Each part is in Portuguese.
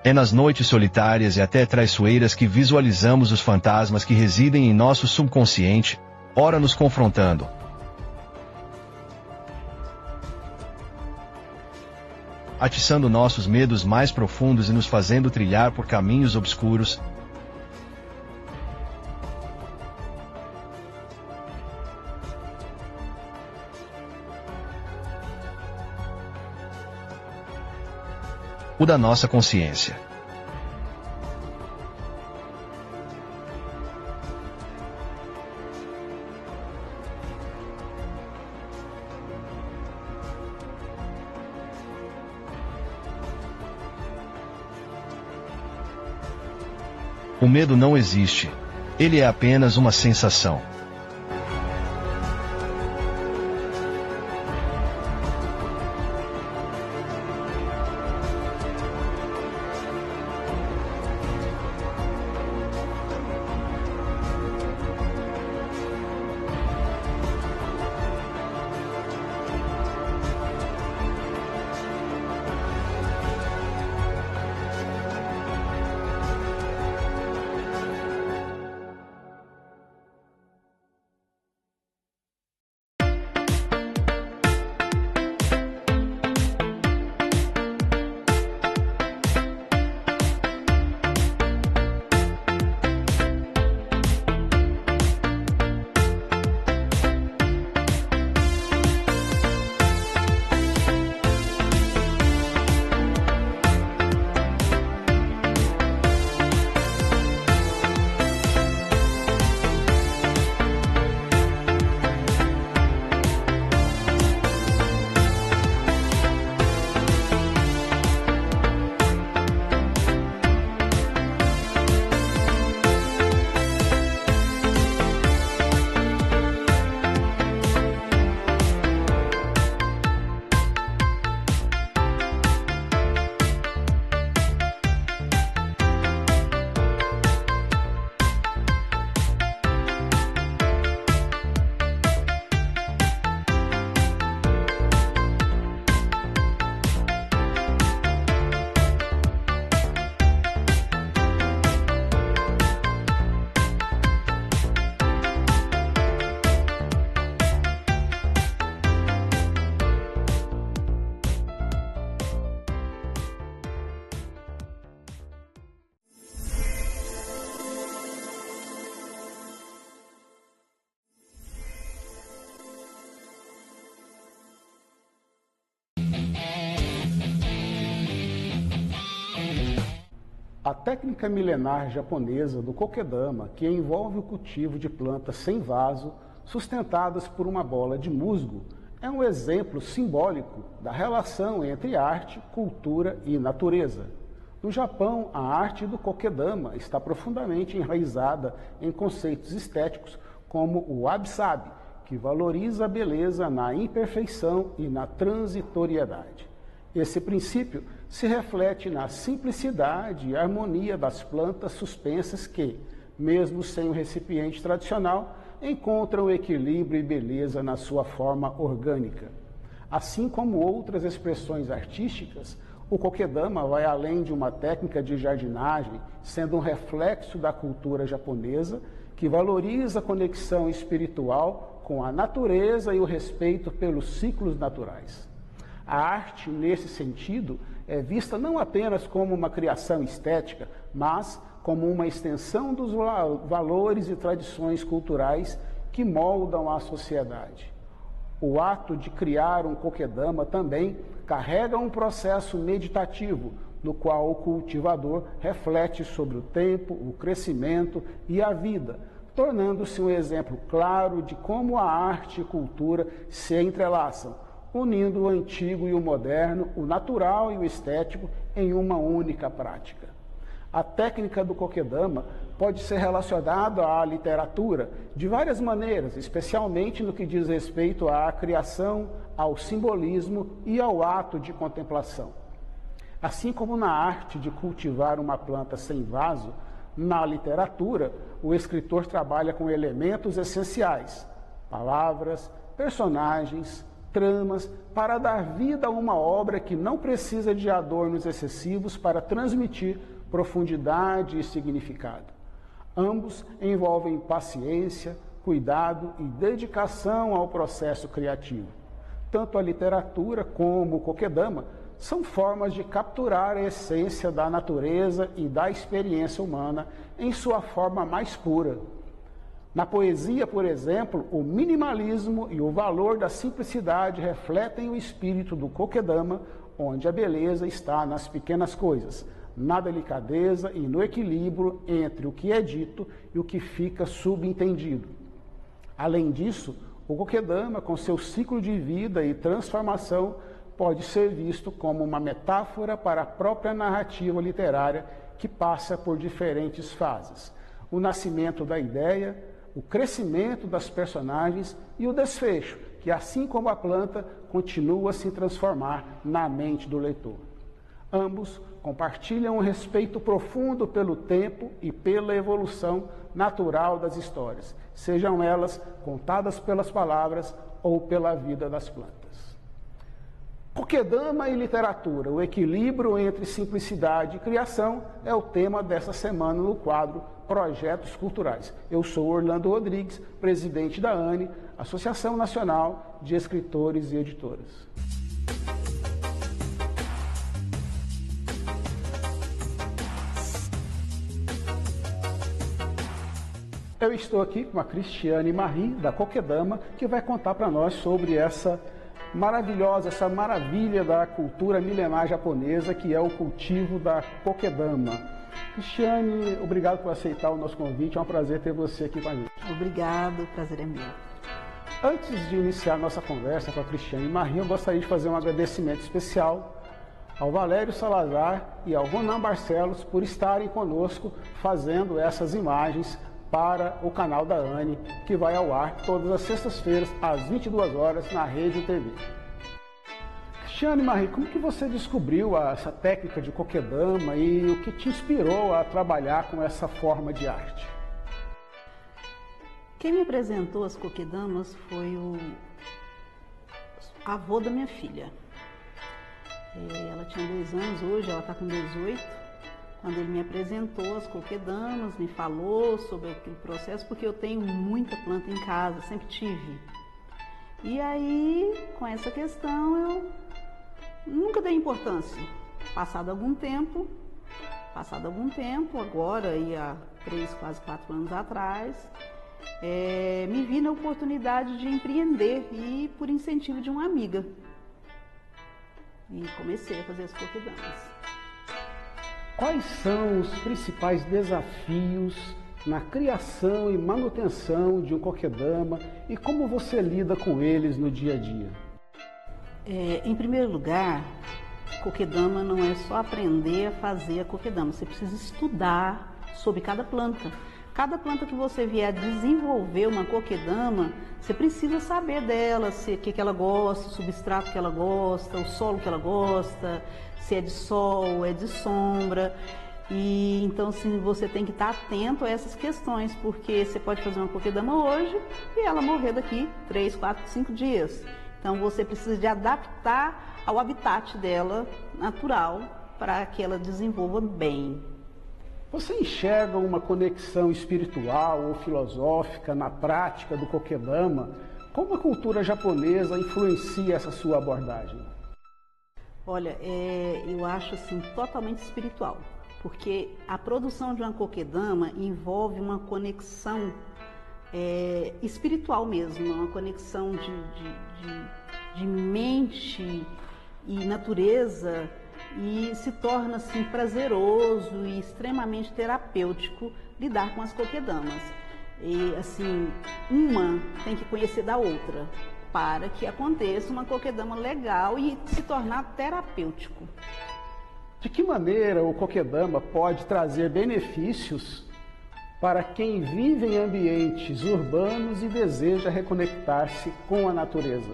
É nas noites solitárias e até traiçoeiras que visualizamos os fantasmas que residem em nosso subconsciente, ora nos confrontando, atiçando nossos medos mais profundos e nos fazendo trilhar por caminhos obscuros. O da nossa consciência. O medo não existe. Ele é apenas uma sensação. A técnica milenar japonesa do kokedama, que envolve o cultivo de plantas sem vaso, sustentadas por uma bola de musgo, é um exemplo simbólico da relação entre arte, cultura e natureza. No Japão, a arte do kokedama está profundamente enraizada em conceitos estéticos como o wabi-sabi, que valoriza a beleza na imperfeição e na transitoriedade. Esse princípio se reflete na simplicidade e harmonia das plantas suspensas que, mesmo sem o recipiente tradicional, encontram equilíbrio e beleza na sua forma orgânica. Assim como outras expressões artísticas, o kokedama vai além de uma técnica de jardinagem, sendo um reflexo da cultura japonesa que valoriza a conexão espiritual com a natureza e o respeito pelos ciclos naturais. A arte, nesse sentido, é vista não apenas como uma criação estética, mas como uma extensão dos valores e tradições culturais que moldam a sociedade. O ato de criar um kokedama também carrega um processo meditativo, no qual o cultivador reflete sobre o tempo, o crescimento e a vida, tornando-se um exemplo claro de como a arte e cultura se entrelaçam, unindo o antigo e o moderno, o natural e o estético em uma única prática. A técnica do kokedama pode ser relacionada à literatura de várias maneiras, especialmente no que diz respeito à criação, ao simbolismo e ao ato de contemplação. Assim como na arte de cultivar uma planta sem vaso, na literatura, o escritor trabalha com elementos essenciais, palavras, personagens, tramas, para dar vida a uma obra que não precisa de adornos excessivos para transmitir profundidade e significado. Ambos envolvem paciência, cuidado e dedicação ao processo criativo. Tanto a literatura como o kokedama são formas de capturar a essência da natureza e da experiência humana em sua forma mais pura. Na poesia, por exemplo, o minimalismo e o valor da simplicidade refletem o espírito do kokedama, onde a beleza está nas pequenas coisas, na delicadeza e no equilíbrio entre o que é dito e o que fica subentendido. Além disso, o kokedama, com seu ciclo de vida e transformação, pode ser visto como uma metáfora para a própria narrativa literária que passa por diferentes fases. O nascimento da ideia, o crescimento das personagens e o desfecho, que assim como a planta, continua a se transformar na mente do leitor. Ambos compartilham um respeito profundo pelo tempo e pela evolução natural das histórias, sejam elas contadas pelas palavras ou pela vida das plantas. Kokedama e literatura, o equilíbrio entre simplicidade e criação, é o tema dessa semana no quadro Projetos Culturais. Eu sou Orlando Rodrigues, presidente da ANE, Associação Nacional de Escritores e Editoras. Eu estou aqui com a Cristiane Marri, da Kokedama, que vai contar para nós sobre essa maravilha da cultura milenar japonesa, que é o cultivo da kokedama. Cristiane, obrigado por aceitar o nosso convite, é um prazer ter você aqui com a gente. Obrigado, o prazer é meu. Antes de iniciar nossa conversa com a Cristiane Marri, eu gostaria de fazer um agradecimento especial ao Valério Salazar e ao Ronan Barcelos por estarem conosco fazendo essas imagens para o canal da ANE, que vai ao ar todas as sextas-feiras, às 22 horas, na Rede TV. Cristiane Marri, como que você descobriu essa técnica de kokedama e o que te inspirou a trabalhar com essa forma de arte? Quem me apresentou as kokedamas foi o avô da minha filha. Ela tinha 2 anos, hoje ela está com 18. Quando ele me apresentou as kokedamas, me falou sobre aquele processo, porque eu tenho muita planta em casa, sempre tive. E aí, com essa questão, eu nunca dei importância. Passado algum tempo, agora, e há 3, quase 4 anos atrás, me vi na oportunidade de empreender e por incentivo de uma amiga. E comecei a fazer as kokedamas. Quais são os principais desafios na criação e manutenção de um kokedama e como você lida com eles no dia a dia? Em primeiro lugar, kokedama não é só aprender a fazer a kokedama, você precisa estudar sobre cada planta. Cada planta que você vier desenvolver uma kokedama, você precisa saber dela, o que ela gosta, o substrato que ela gosta, o solo que ela gosta, se é de sol, é de sombra. E então assim, você tem que estar atento a essas questões, porque você pode fazer uma kokedama hoje e ela morrer daqui 3, 4, 5 dias. Então você precisa de adaptar ao habitat dela natural para que ela desenvolva bem. Você enxerga uma conexão espiritual ou filosófica na prática do kokedama? Como a cultura japonesa influencia essa sua abordagem? Olha, eu acho assim totalmente espiritual, porque a produção de uma kokedama envolve uma conexão espiritual mesmo, uma conexão de mente e natureza, e se torna assim prazeroso e extremamente terapêutico lidar com as kokedamas. E assim, uma tem que conhecer da outra para que aconteça uma kokedama legal e se tornar terapêutico. De que maneira o kokedama pode trazer benefícios para quem vive em ambientes urbanos e deseja reconectar-se com a natureza?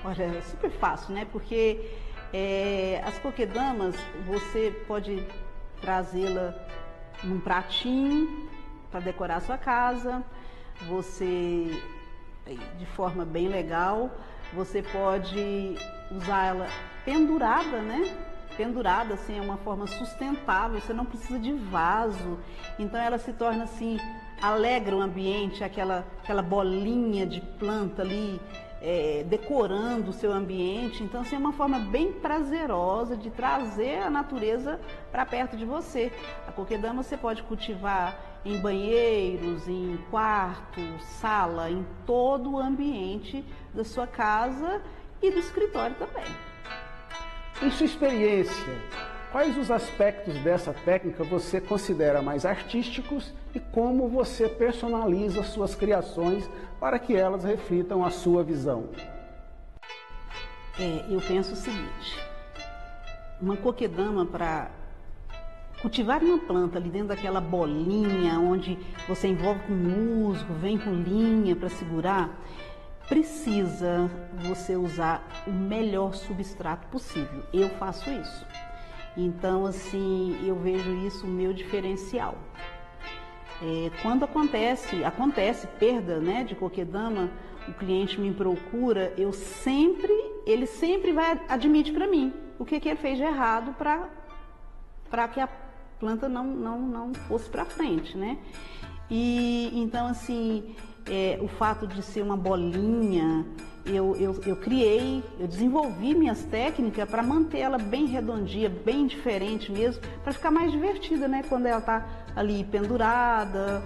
Olha, é super fácil, né? Porque as kokedamas você pode trazê-la num pratinho para decorar a sua casa, você de forma bem legal. Você pode usar ela pendurada, né? Pendurada, assim, é uma forma sustentável, você não precisa de vaso. Então ela se torna assim, alegra o ambiente, aquela bolinha de planta ali, decorando o seu ambiente. Então assim, é uma forma bem prazerosa de trazer a natureza para perto de você. A coquedama você pode cultivar em banheiros, em quarto, sala, em todo o ambiente da sua casa e do escritório também. Em sua experiência, quais os aspectos dessa técnica você considera mais artísticos e como você personaliza suas criações para que elas reflitam a sua visão? Eu penso o seguinte, uma coquedama, para cultivar uma planta ali dentro daquela bolinha onde você envolve com musgo, vem com linha para segurar, precisa você usar o melhor substrato possível. Eu faço isso. Então, assim, eu vejo isso o meu diferencial. Quando acontece perda, né, de coquedama, o cliente me procura, ele sempre vai admitir para mim o que ele fez de errado para que a planta não fosse para frente, né? E então, assim, o fato de ser uma bolinha, eu desenvolvi minhas técnicas para manter ela bem redondinha, bem diferente mesmo, para ficar mais divertida, né? Quando ela está ali pendurada.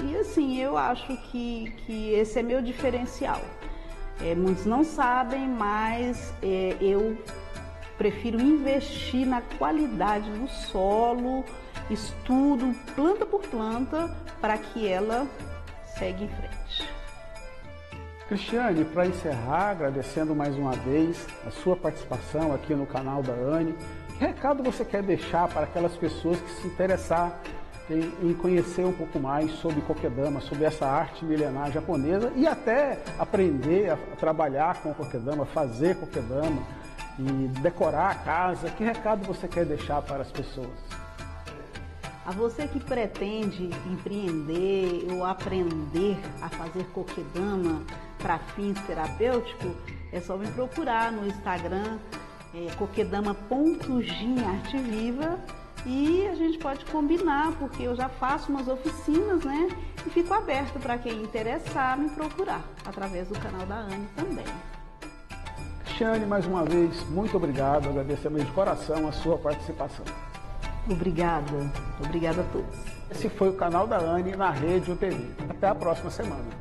E assim, eu acho que esse é meu diferencial. Muitos não sabem, mas eu prefiro investir na qualidade do solo, estudo planta por planta para que ela segue em frente. Cristiane, para encerrar, agradecendo mais uma vez a sua participação aqui no canal da Anne, que recado você quer deixar para aquelas pessoas que se interessar em conhecer um pouco mais sobre coquedama, sobre essa arte milenar japonesa e até aprender a trabalhar com coquedama, fazer coquedama e decorar a casa? Que recado você quer deixar para as pessoas? A você que pretende empreender ou aprender a fazer coquedama para fins terapêuticos, é só me procurar no Instagram, coquedama.ginarteviva, e a gente pode combinar, porque eu já faço umas oficinas, né? E fico aberto para quem interessar me procurar, através do canal da Anne também. Cristiane, mais uma vez, muito obrigado, agradecemos de coração a sua participação. Obrigada a todos. Esse foi o canal da Anne na Rede UTV. Até a próxima semana.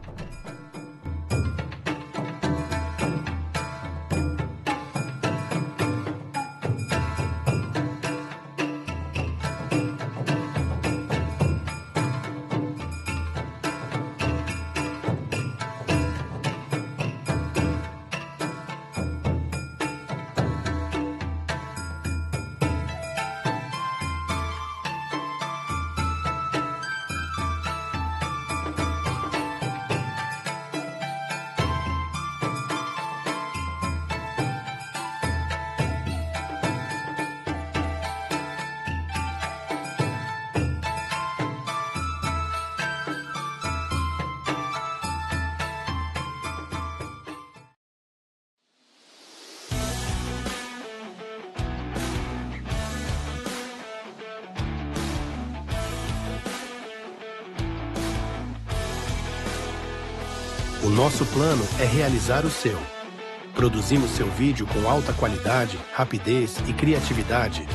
O nosso plano é realizar o seu. Produzimos seu vídeo com alta qualidade, rapidez e criatividade.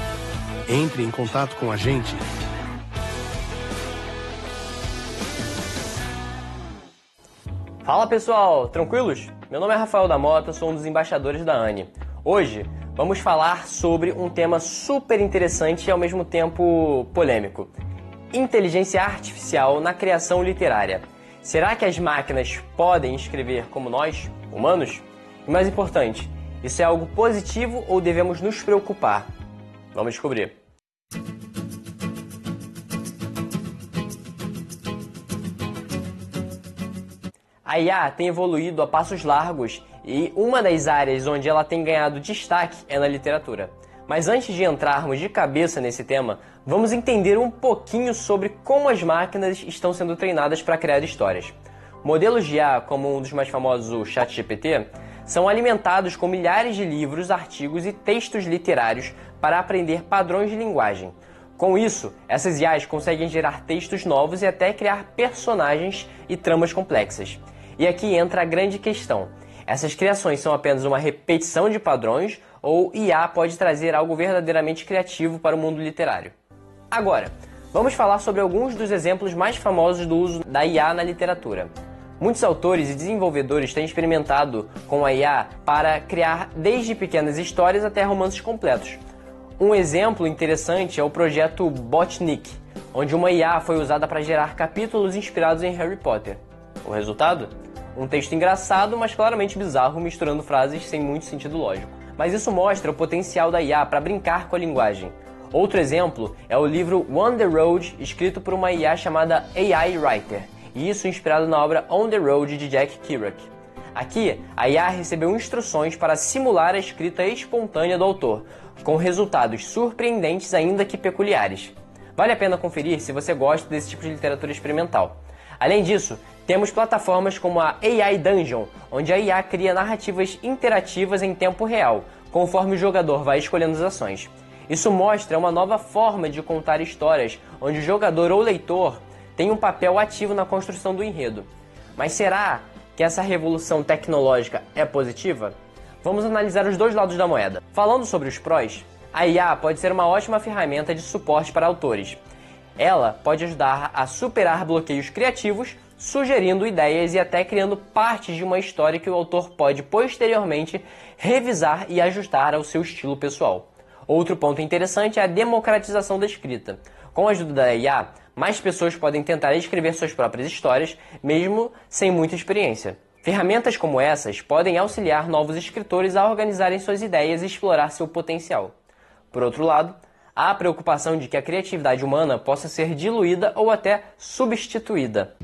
Entre em contato com a gente. Fala pessoal, tranquilos? Meu nome é Rafael da Mota, sou um dos embaixadores da Anne. Hoje vamos falar sobre um tema super interessante e ao mesmo tempo polêmico: inteligência artificial na criação literária. Será que as máquinas podem escrever como nós, humanos? E mais importante, isso é algo positivo ou devemos nos preocupar? Vamos descobrir. A IA tem evoluído a passos largos e uma das áreas onde ela tem ganhado destaque é na literatura. Mas antes de entrarmos de cabeça nesse tema, vamos entender um pouquinho sobre como as máquinas estão sendo treinadas para criar histórias. Modelos de IA, como um dos mais famosos, o ChatGPT, são alimentados com milhares de livros, artigos e textos literários para aprender padrões de linguagem. Com isso, essas IAs conseguem gerar textos novos e até criar personagens e tramas complexas. E aqui entra a grande questão. Essas criações são apenas uma repetição de padrões ou IA pode trazer algo verdadeiramente criativo para o mundo literário? Agora, vamos falar sobre alguns dos exemplos mais famosos do uso da IA na literatura. Muitos autores e desenvolvedores têm experimentado com a IA para criar desde pequenas histórias até romances completos. Um exemplo interessante é o projeto Botnik, onde uma IA foi usada para gerar capítulos inspirados em Harry Potter. O resultado? Um texto engraçado, mas claramente bizarro, misturando frases sem muito sentido lógico. Mas isso mostra o potencial da IA para brincar com a linguagem. Outro exemplo é o livro On the Road, escrito por uma IA chamada AI Writer, e isso inspirado na obra On the Road de Jack Kerouac. Aqui, a IA recebeu instruções para simular a escrita espontânea do autor, com resultados surpreendentes ainda que peculiares. Vale a pena conferir se você gosta desse tipo de literatura experimental. Além disso, temos plataformas como a AI Dungeon, onde a IA cria narrativas interativas em tempo real, conforme o jogador vai escolhendo as ações. Isso mostra uma nova forma de contar histórias, onde o jogador ou leitor tem um papel ativo na construção do enredo. Mas será que essa revolução tecnológica é positiva? Vamos analisar os dois lados da moeda. Falando sobre os prós, a IA pode ser uma ótima ferramenta de suporte para autores. Ela pode ajudar a superar bloqueios criativos, sugerindo ideias e até criando partes de uma história que o autor pode posteriormente revisar e ajustar ao seu estilo pessoal. Outro ponto interessante é a democratização da escrita. Com a ajuda da IA, mais pessoas podem tentar escrever suas próprias histórias, mesmo sem muita experiência. Ferramentas como essas podem auxiliar novos escritores a organizarem suas ideias e explorar seu potencial. Por outro lado, há a preocupação de que a criatividade humana possa ser diluída ou até substituída.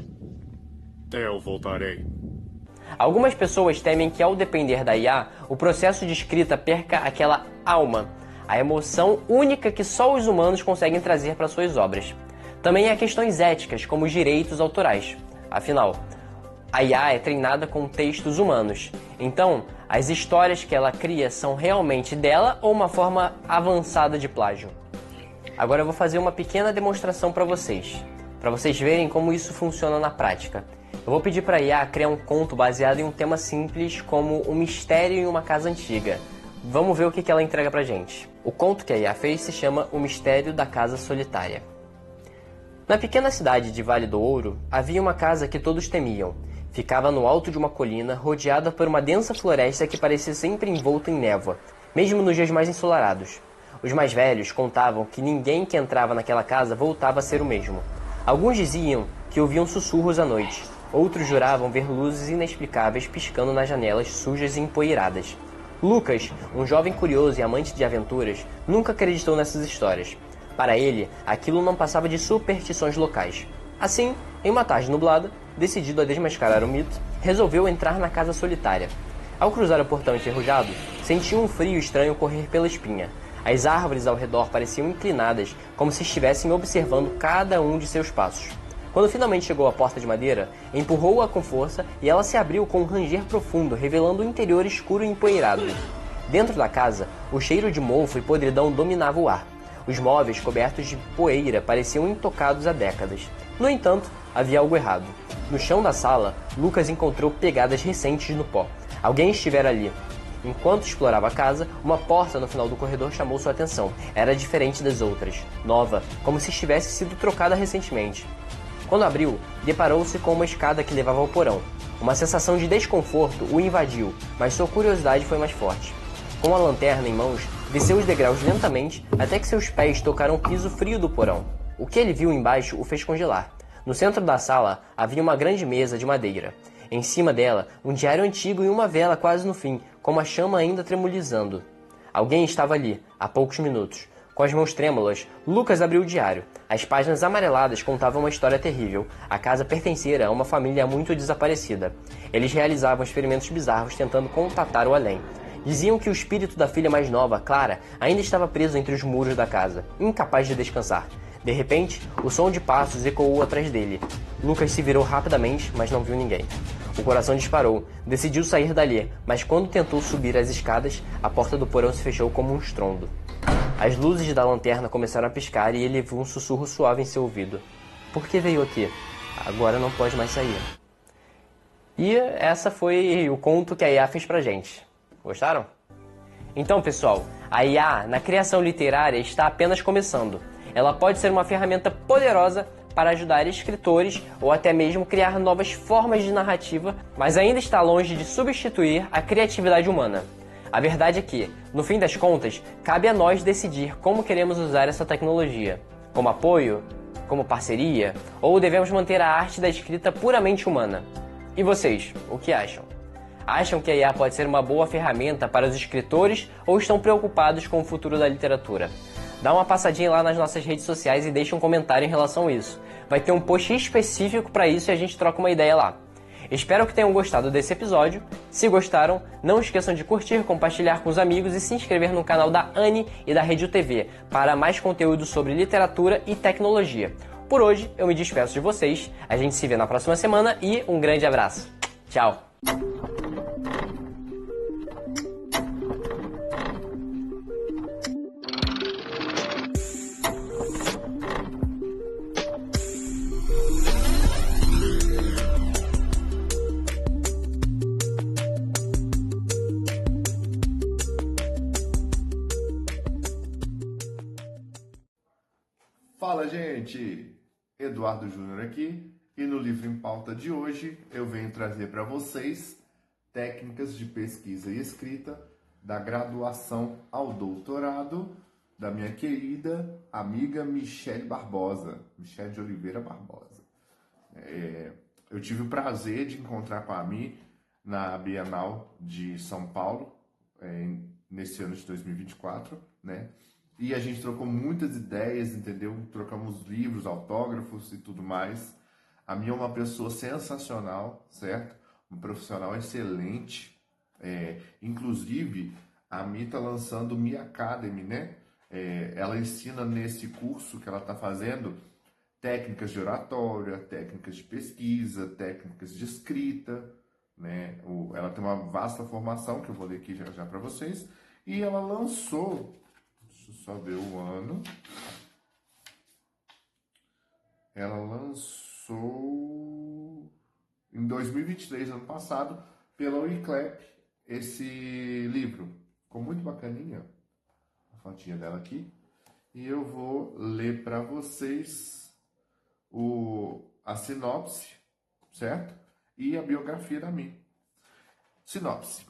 Eu voltarei. Algumas pessoas temem que, ao depender da IA, o processo de escrita perca aquela alma, a emoção única que só os humanos conseguem trazer para suas obras. Também há questões éticas, como os direitos autorais. Afinal, a IA é treinada com textos humanos. Então, as histórias que ela cria são realmente dela ou uma forma avançada de plágio? Agora eu vou fazer uma pequena demonstração para vocês verem como isso funciona na prática. Eu vou pedir para a IA criar um conto baseado em um tema simples, como um mistério em uma casa antiga. Vamos ver o que ela entrega pra gente. O conto que a IA fez se chama O Mistério da Casa Solitária. Na pequena cidade de Vale do Ouro, havia uma casa que todos temiam. Ficava no alto de uma colina, rodeada por uma densa floresta que parecia sempre envolta em névoa, mesmo nos dias mais ensolarados. Os mais velhos contavam que ninguém que entrava naquela casa voltava a ser o mesmo. Alguns diziam que ouviam sussurros à noite. Outros juravam ver luzes inexplicáveis piscando nas janelas sujas e empoeiradas. Lucas, um jovem curioso e amante de aventuras, nunca acreditou nessas histórias. Para ele, aquilo não passava de superstições locais. Assim, em uma tarde nublada, decidido a desmascarar o mito, resolveu entrar na casa solitária. Ao cruzar o portão enferrujado, sentiu um frio estranho correr pela espinha. As árvores ao redor pareciam inclinadas, como se estivessem observando cada um de seus passos. Quando finalmente chegou à porta de madeira, empurrou-a com força e ela se abriu com um ranger profundo, revelando um interior escuro e empoeirado. Dentro da casa, o cheiro de mofo e podridão dominava o ar. Os móveis, cobertos de poeira, pareciam intocados há décadas. No entanto, havia algo errado. No chão da sala, Lucas encontrou pegadas recentes no pó. Alguém estivera ali. Enquanto explorava a casa, uma porta no final do corredor chamou sua atenção. Era diferente das outras, nova, como se tivesse sido trocada recentemente. Quando abriu, deparou-se com uma escada que levava ao porão. Uma sensação de desconforto o invadiu, mas sua curiosidade foi mais forte. Com a lanterna em mãos, desceu os degraus lentamente até que seus pés tocaram o piso frio do porão. O que ele viu embaixo o fez congelar. No centro da sala havia uma grande mesa de madeira. Em cima dela, um diário antigo e uma vela quase no fim, com uma chama ainda tremulizando. Alguém estava ali, há poucos minutos. Com as mãos trêmulas, Lucas abriu o diário. As páginas amareladas contavam uma história terrível. A casa pertencera a uma família muito desaparecida. Eles realizavam experimentos bizarros tentando contatar o além. Diziam que o espírito da filha mais nova, Clara, ainda estava preso entre os muros da casa, incapaz de descansar. De repente, o som de passos ecoou atrás dele. Lucas se virou rapidamente, mas não viu ninguém. O coração disparou. Decidiu sair dali, mas quando tentou subir as escadas, a porta do porão se fechou como um estrondo. As luzes da lanterna começaram a piscar e ele viu um sussurro suave em seu ouvido. Por que veio aqui? Agora não pode mais sair. E essa foi o conto que a IA fez pra gente. Gostaram? Então, pessoal, a IA na criação literária está apenas começando. Ela pode ser uma ferramenta poderosa para ajudar escritores ou até mesmo criar novas formas de narrativa, mas ainda está longe de substituir a criatividade humana. A verdade é que, no fim das contas, cabe a nós decidir como queremos usar essa tecnologia. Como apoio? Como parceria? Ou devemos manter a arte da escrita puramente humana? E vocês, o que acham? Acham que a IA pode ser uma boa ferramenta para os escritores ou estão preocupados com o futuro da literatura? Dá uma passadinha lá nas nossas redes sociais e deixa um comentário em relação a isso. Vai ter um post específico para isso e a gente troca uma ideia lá. Espero que tenham gostado desse episódio. Se gostaram, não esqueçam de curtir, compartilhar com os amigos e se inscrever no canal da Anne e da Rede UTV para mais conteúdo sobre literatura e tecnologia. Por hoje, eu me despeço de vocês. A gente se vê na próxima semana e um grande abraço. Tchau! Fala, gente! Eduardo Júnior aqui, e no Livro em Pauta de hoje eu venho trazer para vocês técnicas de pesquisa e escrita da graduação ao doutorado da minha querida amiga Michele Barbosa, Michele de Oliveira Barbosa. Eu tive o prazer de encontrar com a Mi na Bienal de São Paulo, nesse ano de 2024, né? E a gente trocou muitas ideias, entendeu? Trocamos livros, autógrafos e tudo mais. A minha é uma pessoa sensacional, certo? Um profissional excelente. Inclusive, a Mi está lançando o Mi Academy, né? Ela ensina nesse curso que ela está fazendo técnicas de oratória, técnicas de pesquisa, técnicas de escrita, né? Ela tem uma vasta formação, que eu vou ler aqui já para vocês. E ela lançou... Deixa eu só ver o ano. Ela lançou em 2023, ano passado, pela Wiclap, esse livro. Ficou muito bacaninha. A fotinha dela aqui. E eu vou ler para vocês a sinopse, certo? E a biografia da Mi. Sinopse.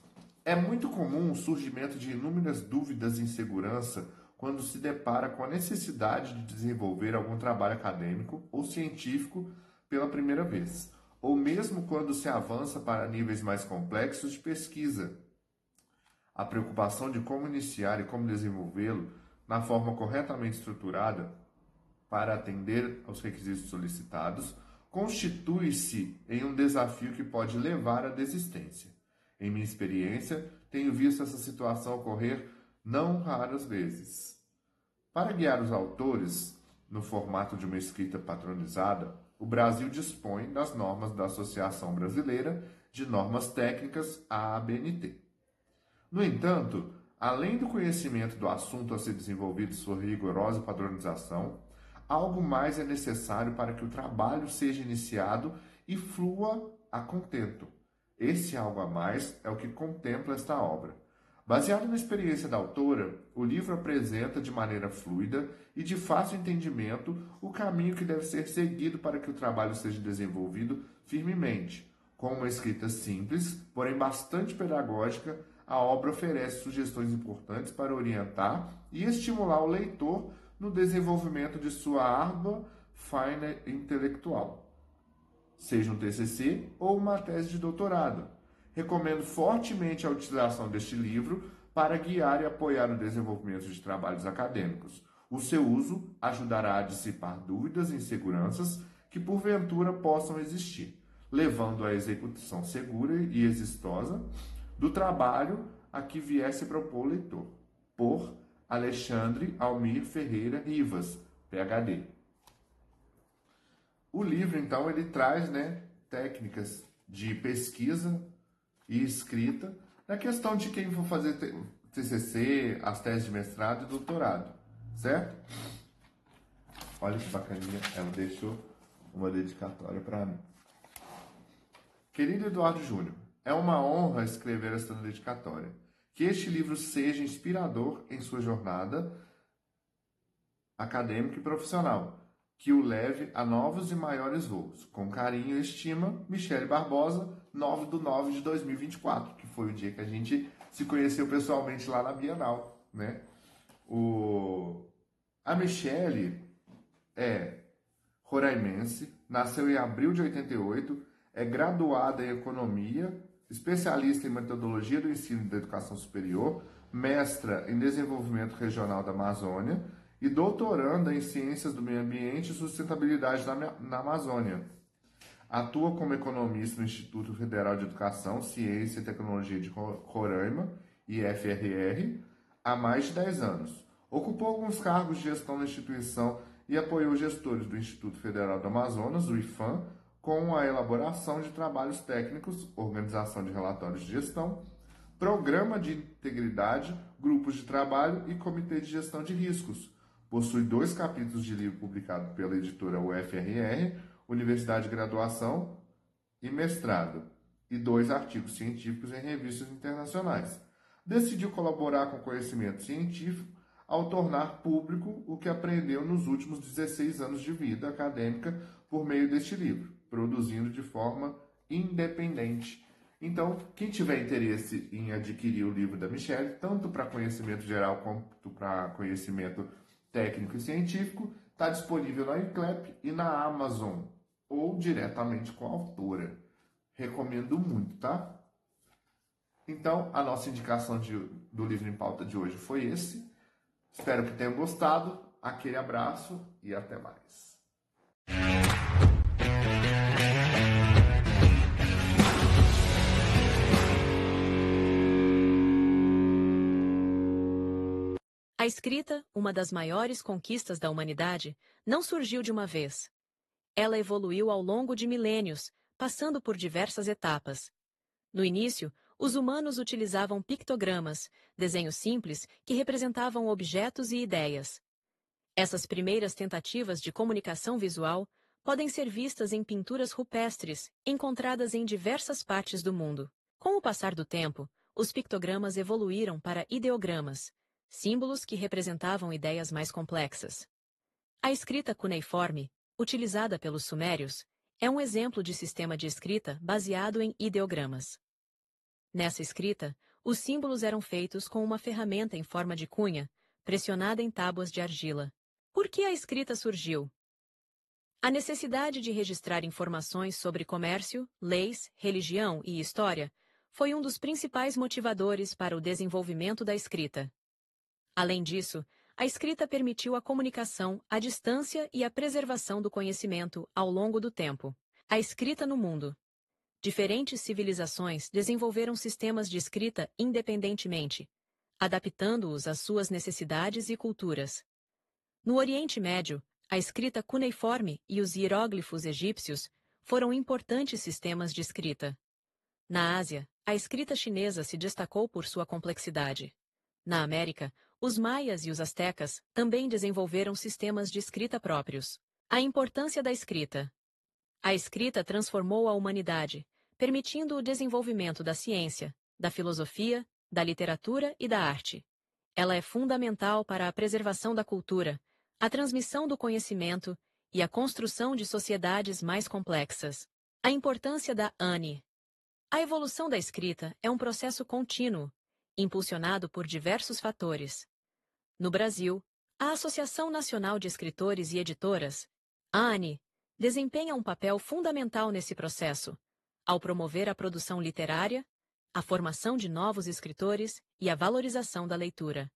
É muito comum o surgimento de inúmeras dúvidas e insegurança quando se depara com a necessidade de desenvolver algum trabalho acadêmico ou científico pela primeira vez, ou mesmo quando se avança para níveis mais complexos de pesquisa. A preocupação de como iniciar e como desenvolvê-lo na forma corretamente estruturada para atender aos requisitos solicitados constitui-se em um desafio que pode levar à desistência. Em minha experiência, tenho visto essa situação ocorrer não raras vezes. Para guiar os autores, no formato de uma escrita padronizada, o Brasil dispõe das normas da Associação Brasileira de Normas Técnicas, a ABNT. No entanto, além do conhecimento do assunto a ser desenvolvido sua rigorosa padronização, algo mais é necessário para que o trabalho seja iniciado e flua a contento. Esse algo a mais é o que contempla esta obra. Baseado na experiência da autora, o livro apresenta de maneira fluida e de fácil entendimento o caminho que deve ser seguido para que o trabalho seja desenvolvido firmemente. Com uma escrita simples, porém bastante pedagógica, a obra oferece sugestões importantes para orientar e estimular o leitor no desenvolvimento de sua árdua faina intelectual, seja um TCC ou uma tese de doutorado. Recomendo fortemente a utilização deste livro para guiar e apoiar o desenvolvimento de trabalhos acadêmicos. O seu uso ajudará a dissipar dúvidas e inseguranças que porventura possam existir, levando à execução segura e exitosa do trabalho a que viesse propor o leitor. Por Alexandre Almir Ferreira Rivas, PhD. O livro, então, ele traz, né, técnicas de pesquisa e escrita na questão de quem for fazer TCC, as teses de mestrado e doutorado, certo? Olha que bacaninha, ela deixou uma dedicatória para mim. Querido Eduardo Júnior, é uma honra escrever esta dedicatória. Que este livro seja inspirador em sua jornada acadêmica e profissional, que o leve a novos e maiores voos. Com carinho e estima, Michele Barbosa, 9/9/2024, que foi o dia que a gente se conheceu pessoalmente lá na Bienal, né? A Michele é roraimense, nasceu em abril de 88, é graduada em Economia, especialista em Metodologia do Ensino e da Educação Superior, mestra em Desenvolvimento Regional da Amazônia e doutoranda em Ciências do Meio Ambiente e Sustentabilidade na Amazônia. Atua como economista no Instituto Federal de Educação, Ciência e Tecnologia de Roraima, IFRR, há mais de 10 anos. Ocupou alguns cargos de gestão na instituição e apoiou gestores do Instituto Federal do Amazonas, o IFAM, com a elaboração de trabalhos técnicos, organização de relatórios de gestão, programa de integridade, grupos de trabalho e comitê de gestão de riscos. Possui 2 capítulos de livro publicado pela editora UFRR, Universidade de Graduação e Mestrado, e 2 artigos científicos em revistas internacionais. Decidiu colaborar com o conhecimento científico ao tornar público o que aprendeu nos últimos 16 anos de vida acadêmica por meio deste livro, produzindo de forma independente. Então, quem tiver interesse em adquirir o livro da Michele, tanto para conhecimento geral quanto para conhecimento técnico e científico, está disponível na ICLEP e na Amazon, ou diretamente com a autora. Recomendo muito, tá? Então, a nossa indicação do livro em pauta de hoje foi esse. Espero que tenham gostado. Aquele abraço e até mais. A escrita, uma das maiores conquistas da humanidade, não surgiu de uma vez. Ela evoluiu ao longo de milênios, passando por diversas etapas. No início, os humanos utilizavam pictogramas, desenhos simples que representavam objetos e ideias. Essas primeiras tentativas de comunicação visual podem ser vistas em pinturas rupestres, encontradas em diversas partes do mundo. Com o passar do tempo, os pictogramas evoluíram para ideogramas, símbolos que representavam ideias mais complexas. A escrita cuneiforme, utilizada pelos sumérios, é um exemplo de sistema de escrita baseado em ideogramas. Nessa escrita, os símbolos eram feitos com uma ferramenta em forma de cunha, pressionada em tábuas de argila. Por que a escrita surgiu? A necessidade de registrar informações sobre comércio, leis, religião e história foi um dos principais motivadores para o desenvolvimento da escrita. Além disso, a escrita permitiu a comunicação à distância e a preservação do conhecimento ao longo do tempo. A escrita no mundo. Diferentes civilizações desenvolveram sistemas de escrita independentemente, adaptando-os às suas necessidades e culturas. No Oriente Médio, a escrita cuneiforme e os hieróglifos egípcios foram importantes sistemas de escrita. Na Ásia, a escrita chinesa se destacou por sua complexidade. Na América, os maias e os astecas também desenvolveram sistemas de escrita próprios. A importância da escrita. A escrita transformou a humanidade, permitindo o desenvolvimento da ciência, da filosofia, da literatura e da arte. Ela é fundamental para a preservação da cultura, a transmissão do conhecimento e a construção de sociedades mais complexas. A importância da ANI. A evolução da escrita é um processo contínuo, impulsionado por diversos fatores. No Brasil, a Associação Nacional de Escritores e Editoras, ANE, desempenha um papel fundamental nesse processo, ao promover a produção literária, a formação de novos escritores e a valorização da leitura.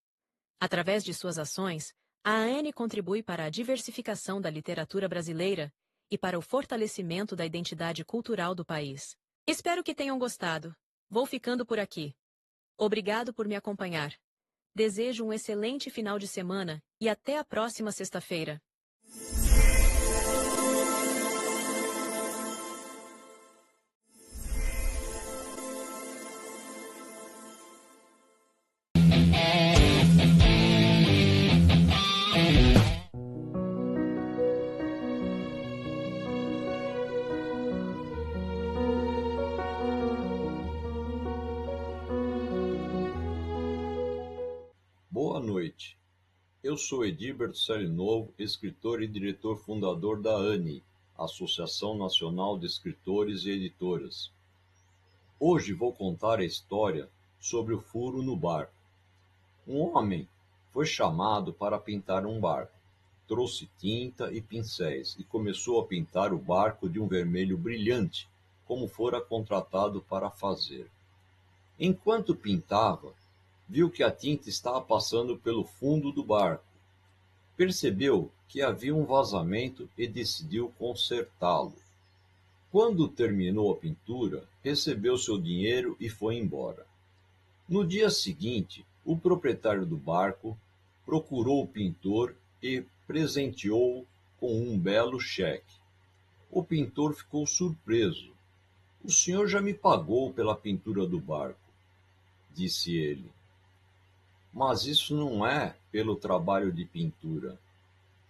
Através de suas ações, a ANE contribui para a diversificação da literatura brasileira e para o fortalecimento da identidade cultural do país. Espero que tenham gostado. Vou ficando por aqui. Obrigado por me acompanhar. Desejo um excelente final de semana e até a próxima sexta-feira. noite. Eu sou Edilberto Celinovo, escritor e diretor fundador da ANI, Associação Nacional de Escritores e Editoras. Hoje vou contar a história sobre o furo no barco. Um homem foi chamado para pintar um barco. Trouxe tinta e pincéis e começou a pintar o barco de um vermelho brilhante, como fora contratado para fazer. Enquanto pintava, viu que a tinta estava passando pelo fundo do barco. Percebeu que havia um vazamento e decidiu consertá-lo. Quando terminou a pintura, recebeu seu dinheiro e foi embora. No dia seguinte, o proprietário do barco procurou o pintor e presenteou-o com um belo cheque. O pintor ficou surpreso. "O senhor já me pagou pela pintura do barco", disse ele. "Mas isso não é pelo trabalho de pintura.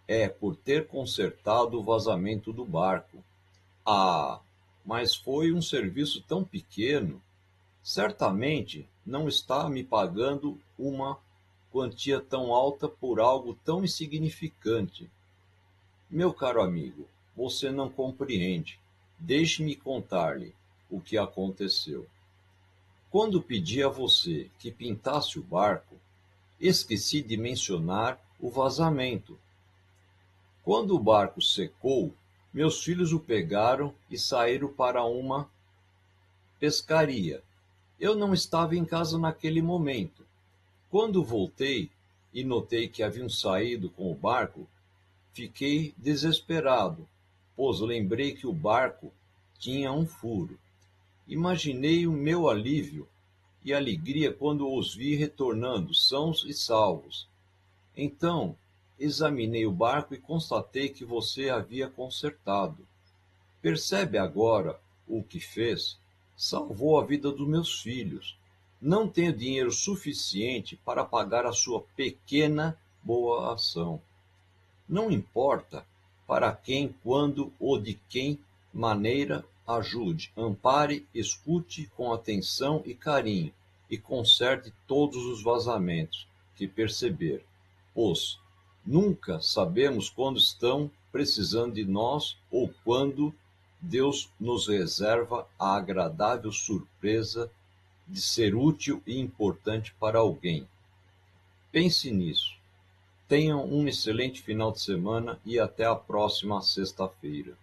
É por ter consertado o vazamento do barco." "Ah, mas foi um serviço tão pequeno. Certamente não está me pagando uma quantia tão alta por algo tão insignificante." "Meu caro amigo, você não compreende. Deixe-me contar-lhe o que aconteceu. Quando pedi a você que pintasse o barco, esqueci de mencionar o vazamento. Quando o barco secou, meus filhos o pegaram e saíram para uma pescaria. Eu não estava em casa naquele momento. Quando voltei e notei que haviam saído com o barco, fiquei desesperado, pois lembrei que o barco tinha um furo. Imaginei o meu alívio e alegria quando os vi retornando sãos e salvos. Então, examinei o barco e constatei que você havia consertado. Percebe agora o que fez? Salvou a vida dos meus filhos. Não tenho dinheiro suficiente para pagar a sua pequena boa ação. Não importa para quem, quando ou de que maneira ajude, ampare, escute com atenção e carinho e conserte todos os vazamentos que perceber, pois nunca sabemos quando estão precisando de nós ou quando Deus nos reserva a agradável surpresa de ser útil e importante para alguém. Pense nisso. Tenham um excelente final de semana e até a próxima sexta-feira.